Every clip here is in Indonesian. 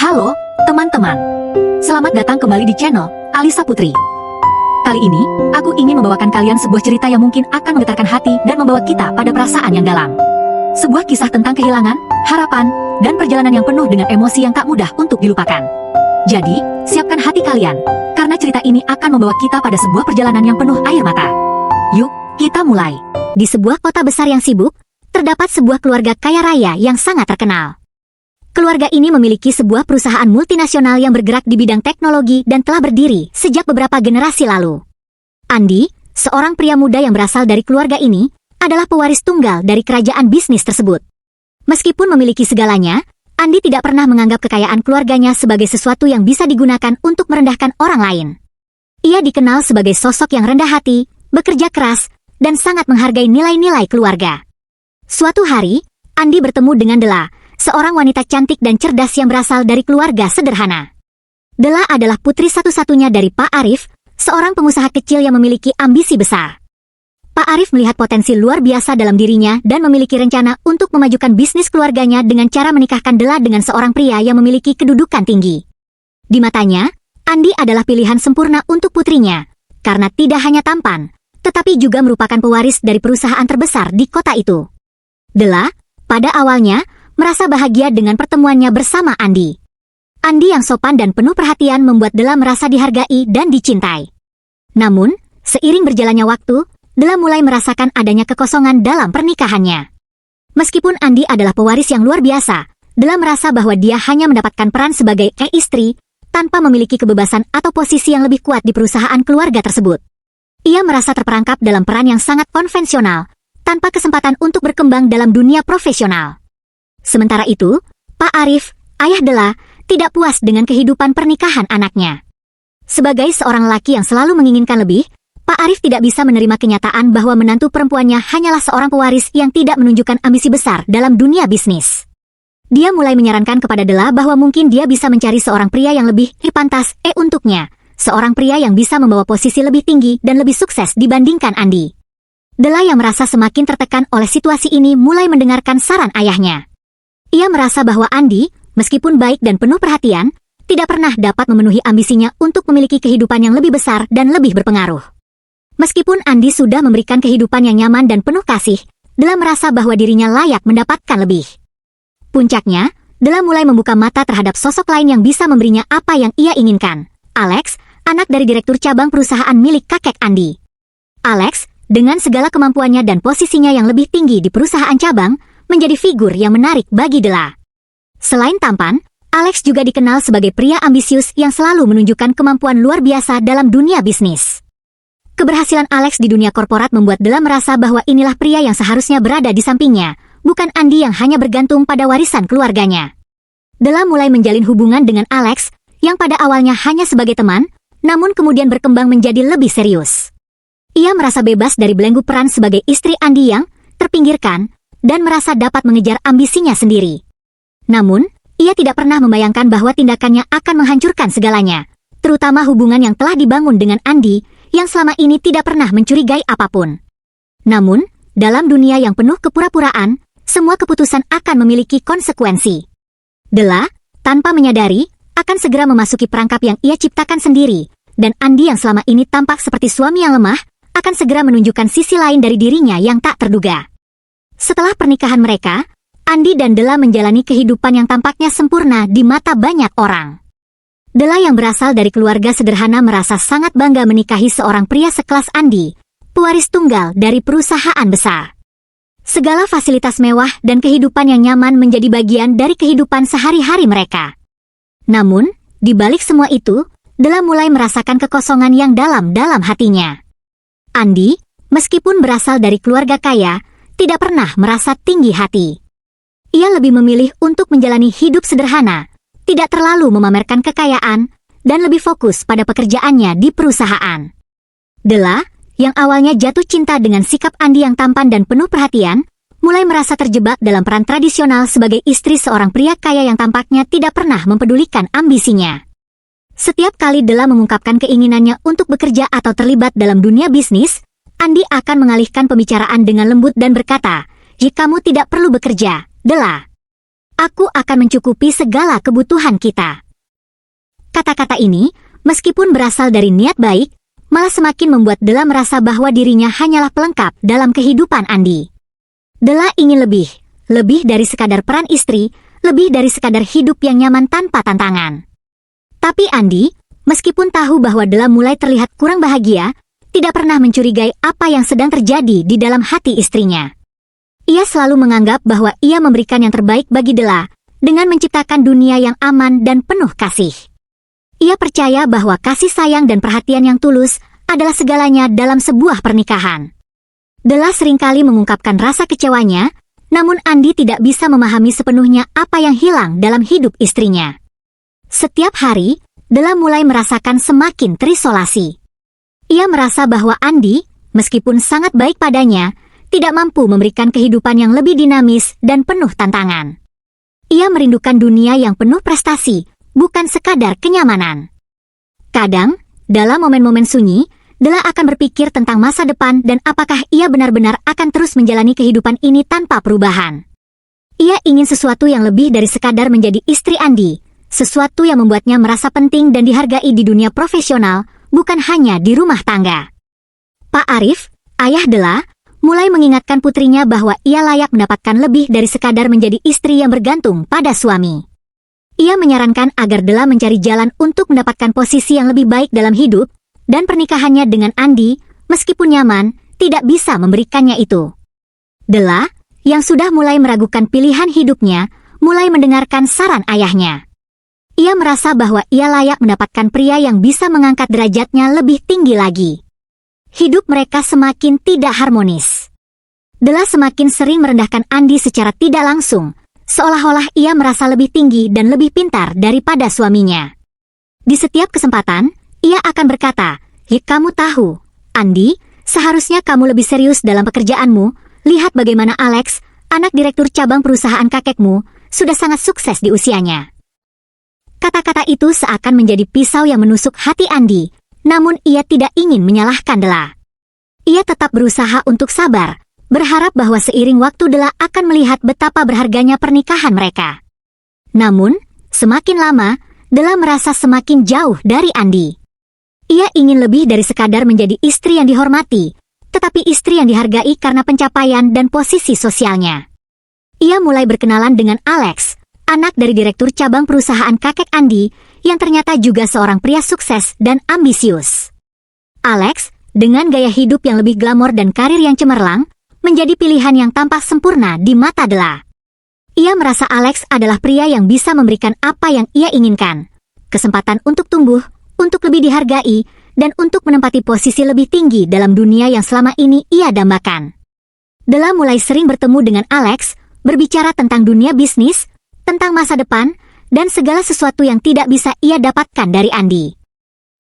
Halo, teman-teman. Selamat datang kembali di channel Alisa Putri. Kali ini, aku ingin membawakan kalian sebuah cerita yang mungkin akan menggetarkan hati dan membawa kita pada perasaan yang dalam. Sebuah kisah tentang kehilangan, harapan, dan perjalanan yang penuh dengan emosi yang tak mudah untuk dilupakan. Jadi, siapkan hati kalian, karena cerita ini akan membawa kita pada sebuah perjalanan yang penuh air mata. Yuk, kita mulai. Di sebuah kota besar yang sibuk, terdapat sebuah keluarga kaya raya yang sangat terkenal. Keluarga ini memiliki sebuah perusahaan multinasional yang bergerak di bidang teknologi dan telah berdiri sejak beberapa generasi lalu. Andy, seorang pria muda yang berasal dari keluarga ini, adalah pewaris tunggal dari kerajaan bisnis tersebut. Meskipun memiliki segalanya, Andy tidak pernah menganggap kekayaan keluarganya sebagai sesuatu yang bisa digunakan untuk merendahkan orang lain. Ia dikenal sebagai sosok yang rendah hati, bekerja keras, dan sangat menghargai nilai-nilai keluarga. Suatu hari, Andy bertemu dengan Della, seorang wanita cantik dan cerdas yang berasal dari keluarga sederhana. Della adalah putri satu-satunya dari Pak Arif, seorang pengusaha kecil yang memiliki ambisi besar. Pak Arif melihat potensi luar biasa dalam dirinya dan memiliki rencana untuk memajukan bisnis keluarganya dengan cara menikahkan Della dengan seorang pria yang memiliki kedudukan tinggi. Di matanya, Andy adalah pilihan sempurna untuk putrinya, karena tidak hanya tampan, tetapi juga merupakan pewaris dari perusahaan terbesar di kota itu. Della, pada awalnya, merasa bahagia dengan pertemuannya bersama Andy. Andy yang sopan dan penuh perhatian membuat Della merasa dihargai dan dicintai. Namun, seiring berjalannya waktu, Della mulai merasakan adanya kekosongan dalam pernikahannya. Meskipun Andy adalah pewaris yang luar biasa, Della merasa bahwa dia hanya mendapatkan peran sebagai istri, tanpa memiliki kebebasan atau posisi yang lebih kuat di perusahaan keluarga tersebut. Ia merasa terperangkap dalam peran yang sangat konvensional, tanpa kesempatan untuk berkembang dalam dunia profesional. Sementara itu, Pak Arif, ayah Della, tidak puas dengan kehidupan pernikahan anaknya. Sebagai seorang laki yang selalu menginginkan lebih, Pak Arif tidak bisa menerima kenyataan bahwa menantu perempuannya hanyalah seorang pewaris yang tidak menunjukkan ambisi besar dalam dunia bisnis. Dia mulai menyarankan kepada Della bahwa mungkin dia bisa mencari seorang pria yang lebih pantas untuknya, seorang pria yang bisa membawa posisi lebih tinggi dan lebih sukses dibandingkan Andy. Della yang merasa semakin tertekan oleh situasi ini mulai mendengarkan saran ayahnya. Ia merasa bahwa Andy, meskipun baik dan penuh perhatian, tidak pernah dapat memenuhi ambisinya untuk memiliki kehidupan yang lebih besar dan lebih berpengaruh. Meskipun Andy sudah memberikan kehidupan yang nyaman dan penuh kasih, Della merasa bahwa dirinya layak mendapatkan lebih. Puncaknya, Della mulai membuka mata terhadap sosok lain yang bisa memberinya apa yang ia inginkan. Alex, anak dari direktur cabang perusahaan milik kakek Andy. Alex, dengan segala kemampuannya dan posisinya yang lebih tinggi di perusahaan cabang, menjadi figur yang menarik bagi Della. Selain tampan, Alex juga dikenal sebagai pria ambisius yang selalu menunjukkan kemampuan luar biasa dalam dunia bisnis. Keberhasilan Alex di dunia korporat membuat Della merasa bahwa inilah pria yang seharusnya berada di sampingnya, bukan Andy yang hanya bergantung pada warisan keluarganya. Della mulai menjalin hubungan dengan Alex, yang pada awalnya hanya sebagai teman, namun kemudian berkembang menjadi lebih serius. Ia merasa bebas dari belenggu peran sebagai istri Andy yang terpinggirkan, dan merasa dapat mengejar ambisinya sendiri. Namun, ia tidak pernah membayangkan bahwa tindakannya akan menghancurkan segalanya, terutama hubungan yang telah dibangun dengan Andy, yang selama ini tidak pernah mencurigai apapun. Namun, dalam dunia yang penuh kepura-puraan, semua keputusan akan memiliki konsekuensi. Della, tanpa menyadari, akan segera memasuki perangkap yang ia ciptakan sendiri, dan Andy yang selama ini tampak seperti suami yang lemah, akan segera menunjukkan sisi lain dari dirinya yang tak terduga. Setelah pernikahan mereka, Andy dan Della menjalani kehidupan yang tampaknya sempurna di mata banyak orang. Della yang berasal dari keluarga sederhana merasa sangat bangga menikahi seorang pria sekelas Andy, pewaris tunggal dari perusahaan besar. Segala fasilitas mewah dan kehidupan yang nyaman menjadi bagian dari kehidupan sehari-hari mereka. Namun, di balik semua itu, Della mulai merasakan kekosongan yang dalam-dalam hatinya. Andy, meskipun berasal dari keluarga kaya, tidak pernah merasa tinggi hati. Ia lebih memilih untuk menjalani hidup sederhana, tidak terlalu memamerkan kekayaan, dan lebih fokus pada pekerjaannya di perusahaan. Della, yang awalnya jatuh cinta dengan sikap Andy yang tampan dan penuh perhatian, mulai merasa terjebak dalam peran tradisional sebagai istri seorang pria kaya yang tampaknya tidak pernah mempedulikan ambisinya. Setiap kali Della mengungkapkan keinginannya untuk bekerja atau terlibat dalam dunia bisnis, Andy akan mengalihkan pembicaraan dengan lembut dan berkata, "Jika kamu tidak perlu bekerja, Della." Aku akan mencukupi segala kebutuhan kita. Kata-kata ini, meskipun berasal dari niat baik, malah semakin membuat Della merasa bahwa dirinya hanyalah pelengkap dalam kehidupan Andi. Della ingin lebih dari sekadar peran istri, lebih dari sekadar hidup yang nyaman tanpa tantangan. Tapi Andi, meskipun tahu bahwa Della mulai terlihat kurang bahagia, tidak pernah mencurigai apa yang sedang terjadi di dalam hati istrinya. Ia selalu menganggap bahwa ia memberikan yang terbaik bagi Della dengan menciptakan dunia yang aman dan penuh kasih. Ia percaya bahwa kasih sayang dan perhatian yang tulus adalah segalanya dalam sebuah pernikahan. Della seringkali mengungkapkan rasa kecewanya, namun Andi tidak bisa memahami sepenuhnya apa yang hilang dalam hidup istrinya. Setiap hari, Della mulai merasakan semakin terisolasi. Ia merasa bahwa Andi, meskipun sangat baik padanya, tidak mampu memberikan kehidupan yang lebih dinamis dan penuh tantangan. Ia merindukan dunia yang penuh prestasi, bukan sekadar kenyamanan. Kadang, dalam momen-momen sunyi, Della akan berpikir tentang masa depan dan apakah ia benar-benar akan terus menjalani kehidupan ini tanpa perubahan. Ia ingin sesuatu yang lebih dari sekadar menjadi istri Andi, sesuatu yang membuatnya merasa penting dan dihargai di dunia profesional, bukan hanya di rumah tangga. Pak Arif, ayah Della, mulai mengingatkan putrinya bahwa ia layak mendapatkan lebih dari sekadar menjadi istri yang bergantung pada suami. Ia menyarankan agar Della mencari jalan untuk mendapatkan posisi yang lebih baik dalam hidup, dan pernikahannya dengan Andi, meskipun nyaman, tidak bisa memberikannya itu. Della, yang sudah mulai meragukan pilihan hidupnya, mulai mendengarkan saran ayahnya. Ia merasa bahwa ia layak mendapatkan pria yang bisa mengangkat derajatnya lebih tinggi lagi. Hidup mereka semakin tidak harmonis. Della semakin sering merendahkan Andi secara tidak langsung, seolah-olah ia merasa lebih tinggi dan lebih pintar daripada suaminya. Di setiap kesempatan, ia akan berkata, kamu tahu, Andi, seharusnya kamu lebih serius dalam pekerjaanmu. Lihat bagaimana Alex, anak direktur cabang perusahaan kakekmu, sudah sangat sukses di usianya." Kata-kata itu seakan menjadi pisau yang menusuk hati Andi, namun ia tidak ingin menyalahkan Della. Ia tetap berusaha untuk sabar, berharap bahwa seiring waktu Della akan melihat betapa berharganya pernikahan mereka. Namun, semakin lama, Della merasa semakin jauh dari Andi. Ia ingin lebih dari sekadar menjadi istri yang dihormati, tetapi istri yang dihargai karena pencapaian dan posisi sosialnya. Ia mulai berkenalan dengan Alex, anak dari direktur cabang perusahaan kakek Andi, yang ternyata juga seorang pria sukses dan ambisius. Alex, dengan gaya hidup yang lebih glamor dan karir yang cemerlang, menjadi pilihan yang tampak sempurna di mata Della. Ia merasa Alex adalah pria yang bisa memberikan apa yang ia inginkan, kesempatan untuk tumbuh, untuk lebih dihargai, dan untuk menempati posisi lebih tinggi dalam dunia yang selama ini ia dambakan. Della mulai sering bertemu dengan Alex, berbicara tentang dunia bisnis, tentang masa depan, dan segala sesuatu yang tidak bisa ia dapatkan dari Andi.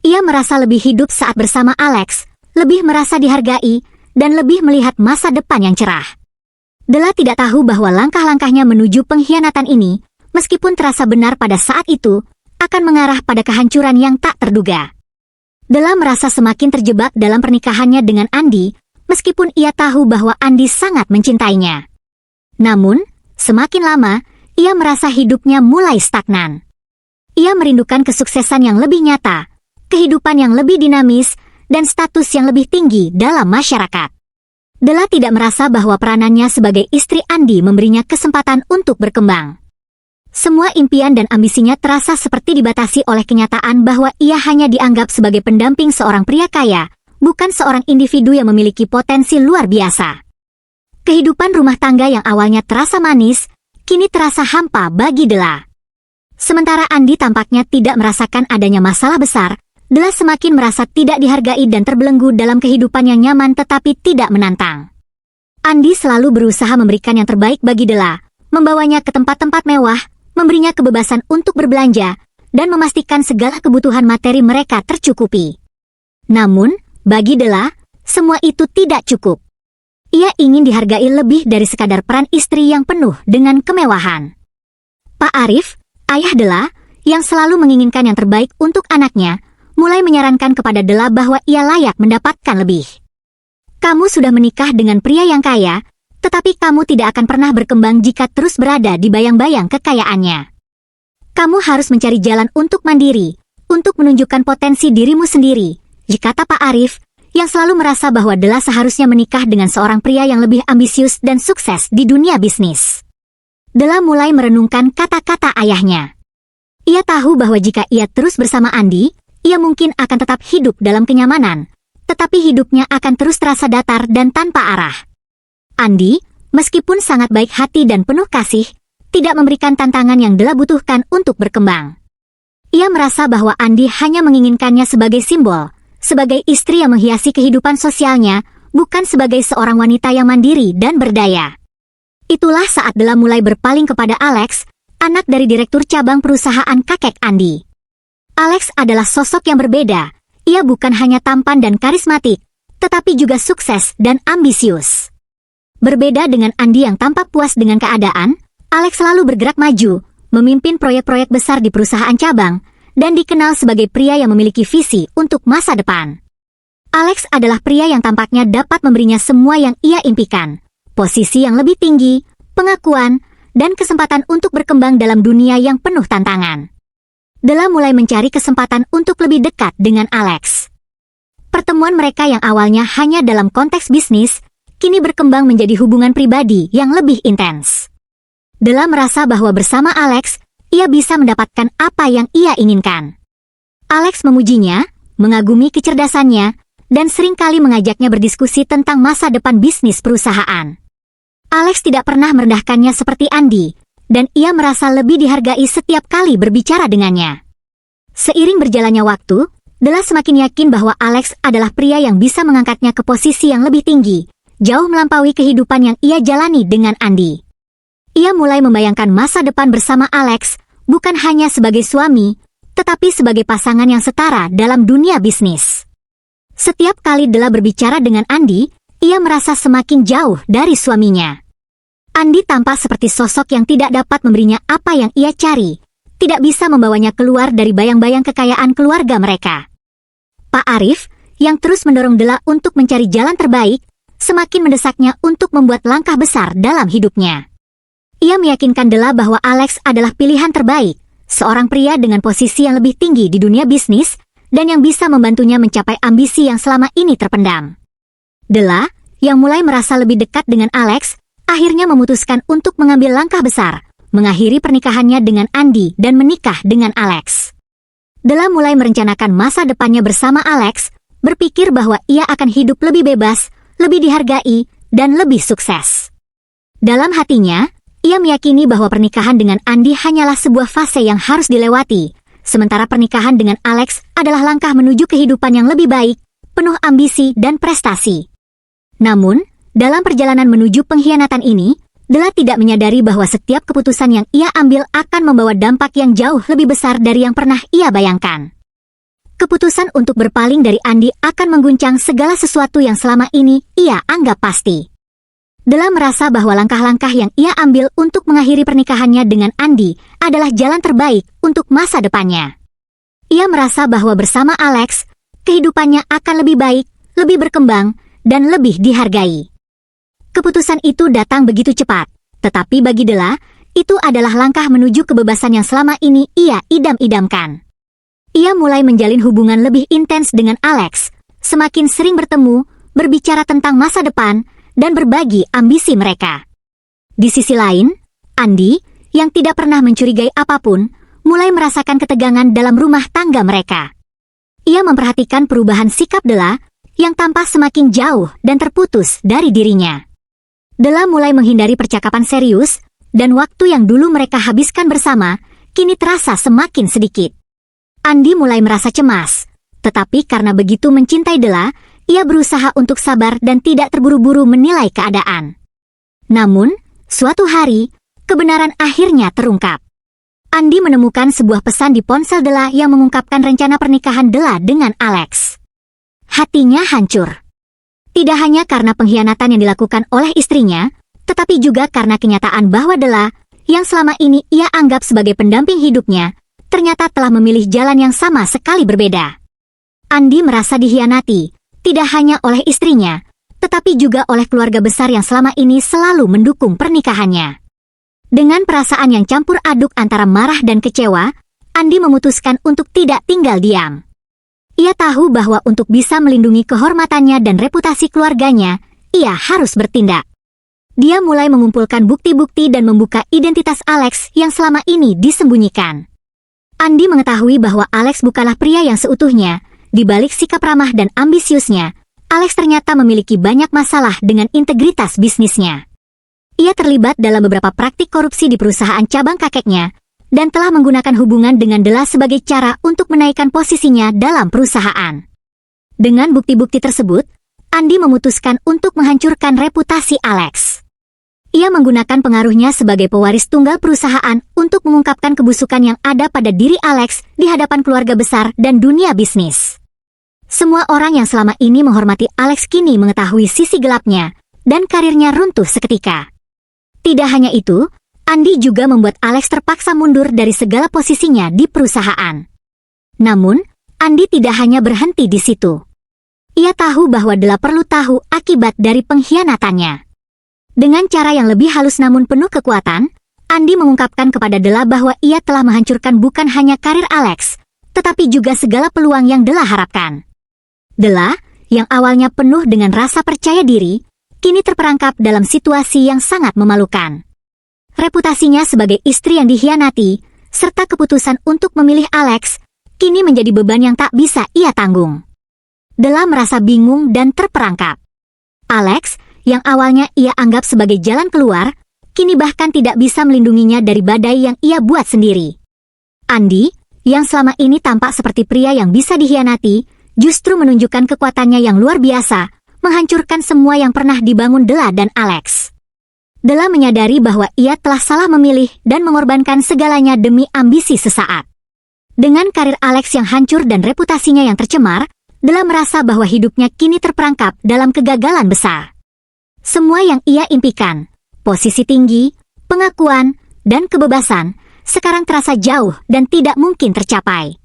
Ia merasa lebih hidup saat bersama Alex, lebih merasa dihargai, dan lebih melihat masa depan yang cerah. Della tidak tahu bahwa langkah-langkahnya menuju pengkhianatan ini, meskipun terasa benar pada saat itu, akan mengarah pada kehancuran yang tak terduga. Della merasa semakin terjebak dalam pernikahannya dengan Andi, meskipun ia tahu bahwa Andi sangat mencintainya. Namun, semakin lama, ia merasa hidupnya mulai stagnan. Ia merindukan kesuksesan yang lebih nyata, kehidupan yang lebih dinamis, dan status yang lebih tinggi dalam masyarakat. Della tidak merasa bahwa peranannya sebagai istri Andi memberinya kesempatan untuk berkembang. Semua impian dan ambisinya terasa seperti dibatasi oleh kenyataan bahwa ia hanya dianggap sebagai pendamping seorang pria kaya, bukan seorang individu yang memiliki potensi luar biasa. Kehidupan rumah tangga yang awalnya terasa manis, kini terasa hampa bagi Della. Sementara Andi tampaknya tidak merasakan adanya masalah besar, Della semakin merasa tidak dihargai dan terbelenggu dalam kehidupan yang nyaman tetapi tidak menantang. Andi selalu berusaha memberikan yang terbaik bagi Della, membawanya ke tempat-tempat mewah, memberinya kebebasan untuk berbelanja, dan memastikan segala kebutuhan materi mereka tercukupi. Namun, bagi Della, semua itu tidak cukup. Ia ingin dihargai lebih dari sekadar peran istri yang penuh dengan kemewahan. Pak Arif, ayah Della, yang selalu menginginkan yang terbaik untuk anaknya, mulai menyarankan kepada Della bahwa ia layak mendapatkan lebih. Kamu sudah menikah dengan pria yang kaya, Tetapi kamu tidak akan pernah berkembang jika terus berada di bayang-bayang kekayaannya. Kamu harus mencari jalan untuk mandiri, untuk menunjukkan potensi dirimu sendiri, kata Pak Arif, yang selalu merasa bahwa Della seharusnya menikah dengan seorang pria yang lebih ambisius dan sukses di dunia bisnis. Della mulai merenungkan kata-kata ayahnya. Ia tahu bahwa jika ia terus bersama Andi, ia mungkin akan tetap hidup dalam kenyamanan, tetapi hidupnya akan terus terasa datar dan tanpa arah. Andi, meskipun sangat baik hati dan penuh kasih, tidak memberikan tantangan yang Della butuhkan untuk berkembang. Ia merasa bahwa Andi hanya menginginkannya sebagai simbol, sebagai istri yang menghiasi kehidupan sosialnya, bukan sebagai seorang wanita yang mandiri dan berdaya. Itulah saat Della mulai berpaling kepada Alex, anak dari direktur cabang perusahaan kakek Andi. Alex adalah sosok yang berbeda. Ia bukan hanya tampan dan karismatik, tetapi juga sukses dan ambisius. Berbeda dengan Andi yang tampak puas dengan keadaan, Alex selalu bergerak maju, memimpin proyek-proyek besar di perusahaan cabang, dan dikenal sebagai pria yang memiliki visi untuk masa depan. Alex adalah pria yang tampaknya dapat memberinya semua yang ia impikan, posisi yang lebih tinggi, pengakuan, dan kesempatan untuk berkembang dalam dunia yang penuh tantangan. Della mulai mencari kesempatan untuk lebih dekat dengan Alex. Pertemuan mereka yang awalnya hanya dalam konteks bisnis, kini berkembang menjadi hubungan pribadi yang lebih intens. Della merasa bahwa bersama Alex, ia bisa mendapatkan apa yang ia inginkan. Alex memujinya, mengagumi kecerdasannya, dan seringkali mengajaknya berdiskusi tentang masa depan bisnis perusahaan. Alex tidak pernah merendahkannya seperti Andi, dan ia merasa lebih dihargai setiap kali berbicara dengannya. Seiring berjalannya waktu, Della semakin yakin bahwa Alex adalah pria yang bisa mengangkatnya ke posisi yang lebih tinggi, jauh melampaui kehidupan yang ia jalani dengan Andi. Ia mulai membayangkan masa depan bersama Alex, bukan hanya sebagai suami, tetapi sebagai pasangan yang setara dalam dunia bisnis. Setiap kali Della berbicara dengan Andi, ia merasa semakin jauh dari suaminya. Andi tampak seperti sosok yang tidak dapat memberinya apa yang ia cari, tidak bisa membawanya keluar dari bayang-bayang kekayaan keluarga mereka. Pak Arif, yang terus mendorong Della untuk mencari jalan terbaik, semakin mendesaknya untuk membuat langkah besar dalam hidupnya. Ia meyakinkan Della bahwa Alex adalah pilihan terbaik, seorang pria dengan posisi yang lebih tinggi di dunia bisnis, dan yang bisa membantunya mencapai ambisi yang selama ini terpendam. Della, yang mulai merasa lebih dekat dengan Alex, akhirnya memutuskan untuk mengambil langkah besar, mengakhiri pernikahannya dengan Andi dan menikah dengan Alex. Della mulai merencanakan masa depannya bersama Alex, berpikir bahwa ia akan hidup lebih bebas, lebih dihargai, dan lebih sukses. Dalam hatinya, ia meyakini bahwa pernikahan dengan Andi hanyalah sebuah fase yang harus dilewati, sementara pernikahan dengan Alex adalah langkah menuju kehidupan yang lebih baik, penuh ambisi dan prestasi. Namun, dalam perjalanan menuju pengkhianatan ini, Della tidak menyadari bahwa setiap keputusan yang ia ambil akan membawa dampak yang jauh lebih besar dari yang pernah ia bayangkan. Keputusan untuk berpaling dari Andi akan mengguncang segala sesuatu yang selama ini ia anggap pasti. Della merasa bahwa langkah-langkah yang ia ambil untuk mengakhiri pernikahannya dengan Andi adalah jalan terbaik untuk masa depannya. Ia merasa bahwa bersama Alex, kehidupannya akan lebih baik, lebih berkembang, dan lebih dihargai. Keputusan itu datang begitu cepat, tetapi bagi Della, itu adalah langkah menuju kebebasan yang selama ini ia idam-idamkan. Ia mulai menjalin hubungan lebih intens dengan Alex, semakin sering bertemu, berbicara tentang masa depan, dan berbagi ambisi mereka. Di sisi lain, Andi, yang tidak pernah mencurigai apapun, mulai merasakan ketegangan dalam rumah tangga mereka. Ia memperhatikan perubahan sikap Della, yang tampak semakin jauh dan terputus dari dirinya. Della mulai menghindari percakapan serius, dan waktu yang dulu mereka habiskan bersama, kini terasa semakin sedikit. Andi mulai merasa cemas, tetapi karena begitu mencintai Della, ia berusaha untuk sabar dan tidak terburu-buru menilai keadaan. Namun, suatu hari, kebenaran akhirnya terungkap. Andi menemukan sebuah pesan di ponsel Della yang mengungkapkan rencana pernikahan Della dengan Alex. Hatinya hancur. Tidak hanya karena pengkhianatan yang dilakukan oleh istrinya, tetapi juga karena kenyataan bahwa Della, yang selama ini ia anggap sebagai pendamping hidupnya, ternyata telah memilih jalan yang sama sekali berbeda. Andi merasa dikhianati, tidak hanya oleh istrinya, tetapi juga oleh keluarga besar yang selama ini selalu mendukung pernikahannya. Dengan perasaan yang campur aduk antara marah dan kecewa, Andi memutuskan untuk tidak tinggal diam. Ia tahu bahwa untuk bisa melindungi kehormatannya dan reputasi keluarganya, ia harus bertindak. Dia mulai mengumpulkan bukti-bukti dan membuka identitas Alex yang selama ini disembunyikan. Andi mengetahui bahwa Alex bukanlah pria yang seutuhnya. Di balik sikap ramah dan ambisiusnya, Alex ternyata memiliki banyak masalah dengan integritas bisnisnya. Ia terlibat dalam beberapa praktik korupsi di perusahaan cabang kakeknya, dan telah menggunakan hubungan dengan Della sebagai cara untuk menaikkan posisinya dalam perusahaan. Dengan bukti-bukti tersebut, Andi memutuskan untuk menghancurkan reputasi Alex. Ia menggunakan pengaruhnya sebagai pewaris tunggal perusahaan untuk mengungkapkan kebusukan yang ada pada diri Alex di hadapan keluarga besar dan dunia bisnis. Semua orang yang selama ini menghormati Alex kini mengetahui sisi gelapnya, dan karirnya runtuh seketika. Tidak hanya itu, Andi juga membuat Alex terpaksa mundur dari segala posisinya di perusahaan. Namun, Andi tidak hanya berhenti di situ. Ia tahu bahwa Della perlu tahu akibat dari pengkhianatannya. Dengan cara yang lebih halus namun penuh kekuatan, Andi mengungkapkan kepada Della bahwa ia telah menghancurkan bukan hanya karir Alex, tetapi juga segala peluang yang Della harapkan. Della, yang awalnya penuh dengan rasa percaya diri, kini terperangkap dalam situasi yang sangat memalukan. Reputasinya sebagai istri yang dikhianati, serta keputusan untuk memilih Alex, kini menjadi beban yang tak bisa ia tanggung. Della merasa bingung dan terperangkap. Alex, yang awalnya ia anggap sebagai jalan keluar, kini bahkan tidak bisa melindunginya dari badai yang ia buat sendiri. Andi, yang selama ini tampak seperti pria yang bisa dikhianati, justru menunjukkan kekuatannya yang luar biasa, menghancurkan semua yang pernah dibangun Della dan Alex. Della menyadari bahwa ia telah salah memilih dan mengorbankan segalanya demi ambisi sesaat. Dengan karir Alex yang hancur dan reputasinya yang tercemar, Della merasa bahwa hidupnya kini terperangkap dalam kegagalan besar. Semua yang ia impikan, posisi tinggi, pengakuan, dan kebebasan, sekarang terasa jauh dan tidak mungkin tercapai.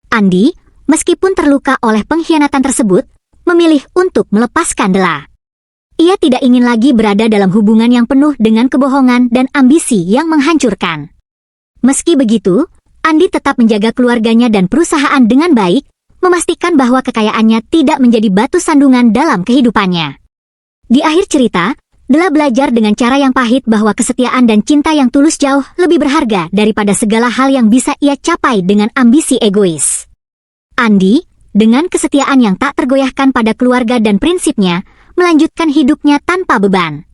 Andi, meskipun terluka oleh pengkhianatan tersebut, memilih untuk melepaskan Della. Ia tidak ingin lagi berada dalam hubungan yang penuh dengan kebohongan dan ambisi yang menghancurkan. Meski begitu, Andi tetap menjaga keluarganya dan perusahaan dengan baik, memastikan bahwa kekayaannya tidak menjadi batu sandungan dalam kehidupannya. Di akhir cerita, Della belajar dengan cara yang pahit bahwa kesetiaan dan cinta yang tulus jauh lebih berharga daripada segala hal yang bisa ia capai dengan ambisi egois. Andi, dengan kesetiaan yang tak tergoyahkan pada keluarga dan prinsipnya, melanjutkan hidupnya tanpa beban.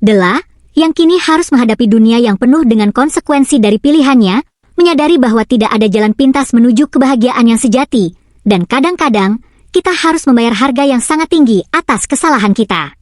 Della, yang kini harus menghadapi dunia yang penuh dengan konsekuensi dari pilihannya, menyadari bahwa tidak ada jalan pintas menuju kebahagiaan yang sejati, dan kadang-kadang, kita harus membayar harga yang sangat tinggi atas kesalahan kita.